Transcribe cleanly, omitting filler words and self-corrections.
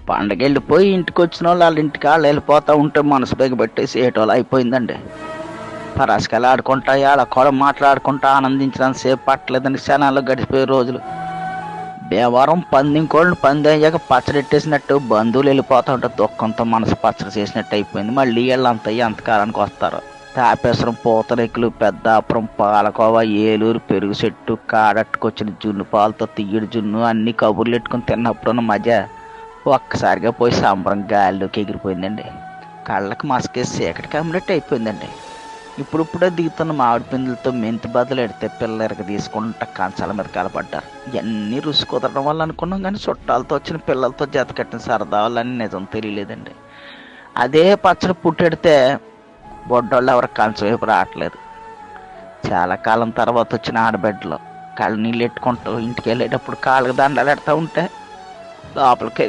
పండగ వెళ్ళిపోయి ఇంటికి వచ్చిన వాళ్ళు వాళ్ళ ఇంటికి వాళ్ళు వెళ్ళిపోతూ ఉంటే మనసు బిగబెట్టేసి ఏటోళ్ళు అయిపోయిందండి. పరాసుకెళ్ళి ఆడుకుంటా ఆడ కూడా మాట్లాడుకుంటా ఆనందించడానికి సేపు పట్టలేదని క్షణాల్లో గడిచిపోయే రోజులు. భీమవరం పందింకోళ్ళు పంది అయ్యాక పచ్చడెట్టేసినట్టు బంధువులు వెళ్ళిపోతూ ఉంటే దుఃఖంతో మనసు పచ్చడి చేసినట్టు అయిపోయింది. మళ్ళీ వీళ్ళంతా ఎంతకాలానికి వస్తారు? తాపేశ్వరం, పూతరేకులు, పెద్దాపురం, పాలకోవ, ఏలూరు, పెరుగు చెట్టు, కాడట్టుకొచ్చిన జున్ను పాలతో తీయడి జున్ను అన్ని కబుర్లు ఎట్టుకుని తిన్నప్పుడున్న మజా ఒక్కసారిగా పోయి సంబరం గాలిలోకి ఎగిరిపోయిందండి. కళ్ళకి మసకేసి చీకటి కమ్మినట్టు అయిపోయిందండి. ఇప్పుడిప్పుడే దిగుతున్న మామిడి పిందులతో మెంతి బదులు ఎడితే పిల్లలకి తీసుకుంటా కంచాల మీద కలపడ్డారు. ఇవన్నీ రుచి కుదరడం వల్ల అనుకున్నాం, కానీ చుట్టాలతో వచ్చిన పిల్లలతో జత కట్టిన సరదా వాళ్ళని నిజం తెలియలేదండి. అదే పచ్చడి పుట్టెడితే బొడ్డోళ్ళు ఎవరికి కంచం వైపు రావట్లేదు. చాలా కాలం తర్వాత వచ్చిన ఆడబిడ్డలు కళ్ళు నీళ్ళు ఎట్టుకుంటూ ఇంటికి వెళ్ళేటప్పుడు కాళ్ళకి దండాలు ఎడతా ఉంటే లోపలికి